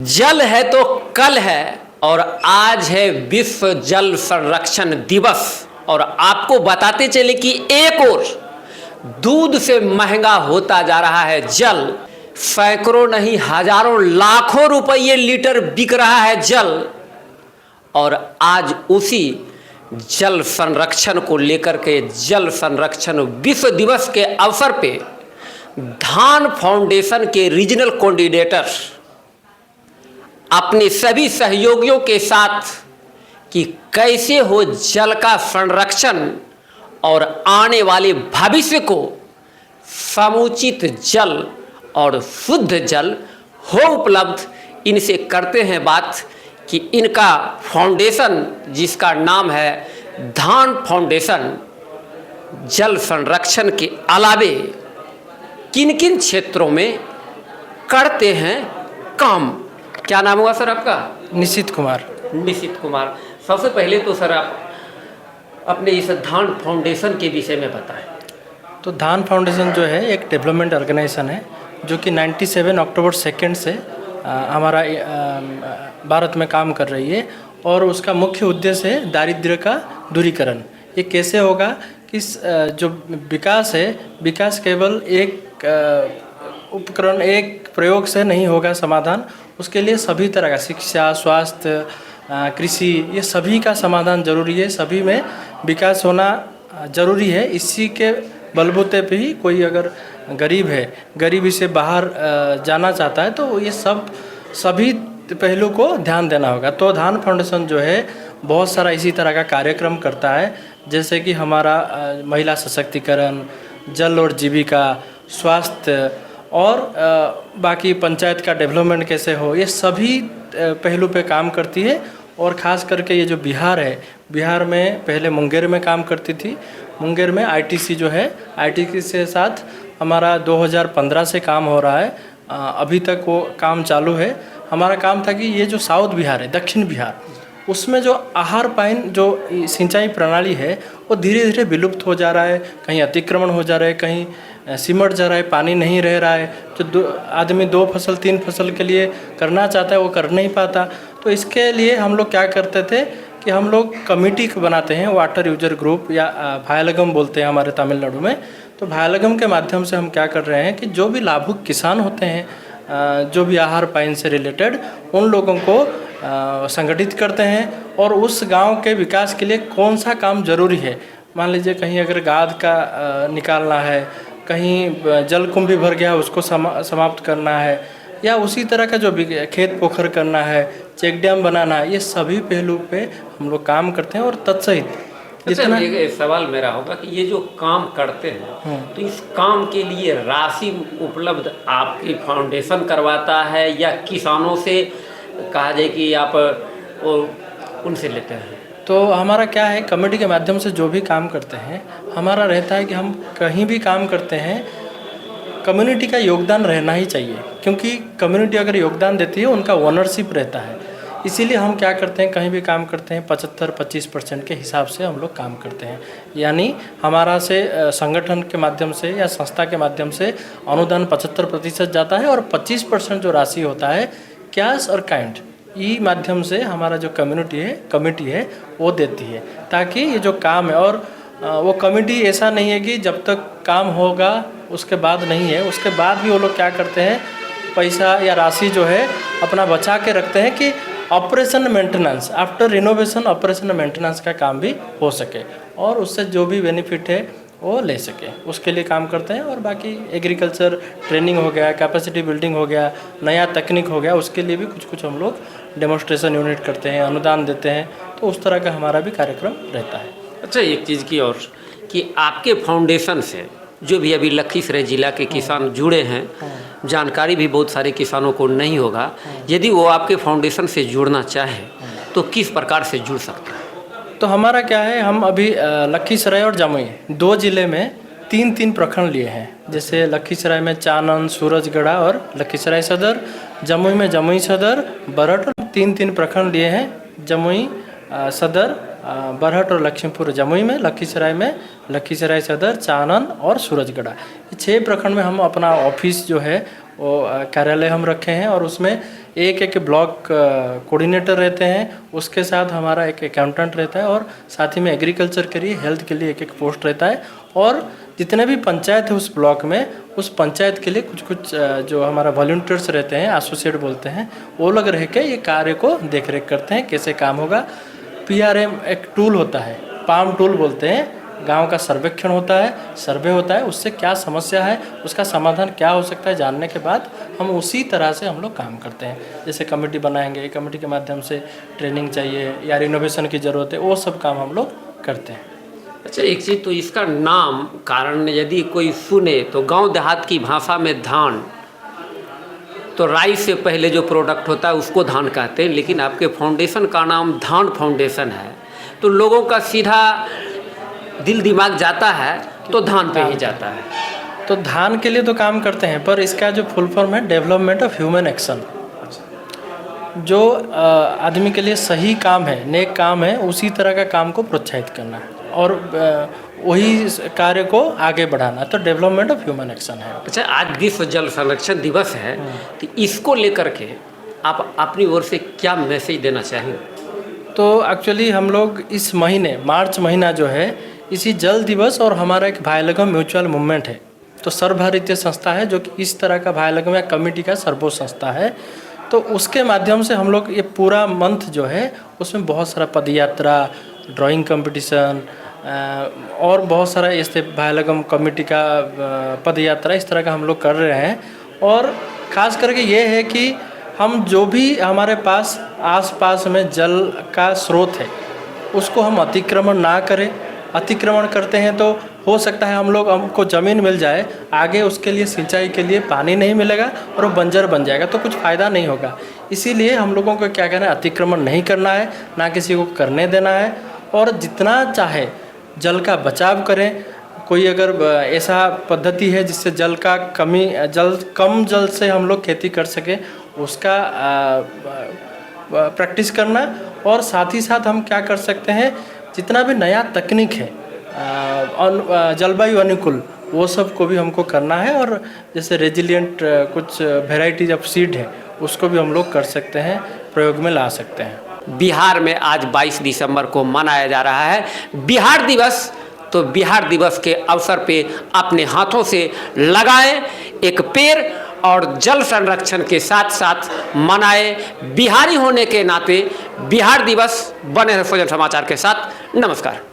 जल है तो कल है और आज है विश्व जल संरक्षण दिवस। और आपको बताते चले कि एक और दूध से महंगा होता जा रहा है जल। सैकड़ों नहीं हजारों लाखों रुपये लीटर बिक रहा है जल। और आज उसी जल संरक्षण को लेकर के जल संरक्षण विश्व दिवस के अवसर पे धान फाउंडेशन के रीजनल कोऑर्डिनेटर अपने सभी सहयोगियों के साथ कि कैसे हो जल का संरक्षण और आने वाले भविष्य को समुचित जल और शुद्ध जल हो उपलब्ध, इनसे करते हैं बात कि इनका फाउंडेशन जिसका नाम है धान फाउंडेशन जल संरक्षण के अलावे किन किन क्षेत्रों में करते हैं काम। क्या नाम हुआ सर आपका? निशित कुमार। निशित कुमार, सबसे पहले तो सर आप अपने इस धान फाउंडेशन के विषय में बताएं। तो धान फाउंडेशन जो है एक डेवलपमेंट ऑर्गेनाइजेशन है जो कि 97 अक्टूबर 2 से हमारा भारत में काम कर रही है। और उसका मुख्य उद्देश्य है दारिद्र्य का दूरीकरण। ये कैसे होगा कि जो विकास है, विकास केवल एक उपकरण, एक प्रयोग से नहीं होगा समाधान। उसके लिए सभी तरह का शिक्षा, स्वास्थ्य, कृषि, ये सभी का समाधान जरूरी है। सभी में विकास होना जरूरी है। इसी के बलबूते पे ही कोई अगर गरीब है, गरीबी से बाहर जाना चाहता है, तो ये सभी पहलू को ध्यान देना होगा। तो धान फाउंडेशन जो है बहुत सारा इसी तरह का कार्यक्रम करता है, जैसे कि हमारा महिला सशक्तिकरण, जल और जीविका, स्वास्थ्य और बाकी पंचायत का डेवलपमेंट कैसे हो, ये सभी पहलू पे काम करती है। और ख़ास करके ये जो बिहार है, बिहार में पहले मुंगेर में काम करती थी। मुंगेर में आईटीसी जो है, आईटीसी के साथ हमारा 2015 से काम हो रहा है। अभी तक वो काम चालू है। हमारा काम था कि ये जो साउथ बिहार है, दक्षिण बिहार, उसमें जो आहार पाइन जो सिंचाई प्रणाली है वो धीरे धीरे विलुप्त हो जा रहा है। कहीं अतिक्रमण हो जा रहा है, कहीं सिमट जा रहा है, पानी नहीं रह रहा है। जो आदमी 2 फसल 3 फसल के लिए करना चाहता है वो कर नहीं पाता। तो इसके लिए हम लोग क्या करते थे कि हम लोग कमेटी बनाते हैं, वाटर यूजर ग्रुप या भायलगम बोलते हैं हमारे तमिलनाडु में। तो भायलगम के माध्यम से हम क्या कर रहे हैं कि जो भी लाभुक किसान होते हैं, जो भी आहार पाइन से रिलेटेड, उन लोगों को संगठित करते हैं और उस गांव के विकास के लिए कौन सा काम जरूरी है। मान लीजिए कहीं अगर गाद का निकालना है, कहीं जल कुंभ भी भर गया उसको समाप्त करना है, या उसी तरह का जो खेत पोखर करना है, चेक डैम बनाना है, ये सभी पहलू पे हम लोग काम करते हैं। और तत्सहित जितना एक सवाल मेरा होगा कि ये जो काम करते हैं तो इस काम के लिए राशि उपलब्ध आपकी फाउंडेशन करवाता है या किसानों से कहा जाए कि आप उनसे लेते हैं? तो हमारा क्या है, कमेटी के माध्यम से जो भी काम करते हैं, हमारा रहता है कि हम कहीं भी काम करते हैं कम्युनिटी का योगदान रहना ही चाहिए। क्योंकि कम्युनिटी अगर योगदान देती है उनका ओनरशिप रहता है। इसीलिए हम क्या करते हैं, कहीं भी काम करते हैं 75-25% के हिसाब से हम लोग काम करते हैं। यानी हमारा से संगठन के माध्यम से या संस्था के माध्यम से अनुदान 75% जाता है और 25% जो राशि होता है कैश और काइंड, ई माध्यम से हमारा जो कमेटी है वो देती है, ताकि ये जो काम है, और वो कमेटी ऐसा नहीं है कि जब तक काम होगा उसके बाद नहीं है, उसके बाद भी वो लोग क्या करते हैं, पैसा या राशि जो है अपना बचा के रखते हैं कि operation maintenance, after renovation operation maintenance का काम भी हो सके और उससे जो भी बेनिफिट है वो ले सके, उसके लिए काम करते हैं। और बाकी एग्रीकल्चर ट्रेनिंग हो गया, कैपेसिटी बिल्डिंग हो गया, नया तकनीक हो गया, उसके लिए भी कुछ हम लोग डेमोन्स्ट्रेशन यूनिट करते हैं, अनुदान देते हैं। तो उस तरह का हमारा भी कार्यक्रम रहता है। अच्छा, एक चीज़ की और कि आपके फाउंडेशन से जो भी अभी लखीसराय जिला के किसान जुड़े हैं, जानकारी भी बहुत सारे किसानों को नहीं होगा, यदि वो आपके फाउंडेशन से जुड़ना चाहे तो किस प्रकार से जुड़ सकते हैं? तो हमारा क्या है, हम अभी लखीसराय और जमुई 2 जिले में 3 प्रखंड लिए हैं। जैसे लखीसराय में चानन, सूरजगढ़ा और लखीसराय सदर, जमुई में जमुई सदर, बरहट, 3 प्रखंड लिए हैं। जमुई सदर, बरहट और लक्ष्मीपुर जमुई में, लखीसराय में लखीसराय सदर, चानन और सूरजगढ़ा, ये 6 प्रखंड में हम अपना ऑफिस जो है वो कार्यालय हम रखे हैं। और उसमें एक एक ब्लॉक कोऑर्डिनेटर रहते हैं, उसके साथ हमारा एक अकाउंटेंट रहता है और साथ ही में एग्रीकल्चर के लिए, हेल्थ के लिए एक एक पोस्ट रहता है। और जितने भी पंचायत है उस ब्लॉक में, उस पंचायत के लिए कुछ कुछ जो हमारा वॉलंटियर्स रहते हैं, एसोसिएट बोलते हैं, वो लोग रह के ये कार्य को देख रेख करते हैं कैसे काम होगा। PRM एक टूल होता है, पाम टूल बोलते हैं, गांव का सर्वेक्षण होता है, सर्वे होता है, उससे क्या समस्या है, उसका समाधान क्या हो सकता है जानने के बाद हम उसी तरह से हम लोग काम करते हैं। जैसे कमेटी बनाएंगे, कमेटी के माध्यम से ट्रेनिंग चाहिए या रिनोवेशन की ज़रूरत है, वो सब काम हम लोग करते हैं। अच्छा, एक चीज़ तो इसका नाम कारण यदि कोई सुने तो गांव देहात की भाषा में धान, तो राई से पहले जो प्रोडक्ट होता है उसको धान कहते हैं, लेकिन आपके फाउंडेशन का नाम धान फाउंडेशन है, तो लोगों का सीधा दिल दिमाग जाता है तो धान पे ही जाता है। तो धान के लिए तो काम करते हैं, पर इसका जो फुल फॉर्म है डेवलपमेंट ऑफ ह्यूमन एक्शन। जो आदमी के लिए सही काम है, नेक काम है, उसी तरह का काम को प्रोत्साहित करना है और वही कार्य को आगे बढ़ाना, तो डेवलपमेंट ऑफ ह्यूमन एक्शन है। अच्छा, आज विश्व जल संरक्षण दिवस है, तो इसको लेकर के आप अपनी ओर से क्या मैसेज देना चाहेंगे? तो एक्चुअली हम लोग इस महीने, मार्च महीना जो है, इसी जल दिवस और हमारा एक भाईलगम म्यूचुअल मूवमेंट है, तो सर्वभारतीय संस्था है जो कि इस तरह का भाईलगम या कमेटी का सर्वोच्च संस्था है। तो उसके माध्यम से हम लोग ये पूरा मंथ जो है उसमें बहुत सारा पदयात्रा, ड्राइंग कंपटीशन और बहुत सारा ऐसे भाईलगम कमेटी का पदयात्रा इस तरह का हम लोग कर रहे हैं। और ख़ास करके ये है कि हम जो भी हमारे पास आसपास में जल का स्रोत है उसको हम अतिक्रमण ना करें। अतिक्रमण करते हैं तो हो सकता है हमको ज़मीन मिल जाए, आगे उसके लिए सिंचाई के लिए पानी नहीं मिलेगा और वो बंजर बन जाएगा, तो कुछ फ़ायदा नहीं होगा। इसीलिए हम लोगों को क्या कहना है, अतिक्रमण नहीं करना है, ना किसी को करने देना है, और जितना चाहे जल का बचाव करें। कोई अगर ऐसा पद्धति है जिससे जल कम जल से हम लोग खेती कर सके, उसका प्रैक्टिस करना। और साथ ही साथ हम क्या कर सकते हैं, जितना भी नया तकनीक है जलवायु अनुकूल, वो सब को भी हमको करना है। और जैसे रेजिलिएंट कुछ वेराइटीज ऑफ सीड है, उसको भी हम लोग कर सकते हैं, प्रयोग में ला सकते हैं। बिहार में आज 22 दिसंबर को मनाया जा रहा है बिहार दिवस। तो बिहार दिवस के अवसर पे अपने हाथों से लगाएं एक पेड़ और जल संरक्षण के साथ साथ मनाए। बिहारी होने के नाते बिहार दिवस। बने रहे फौजन समाचार के साथ। नमस्कार।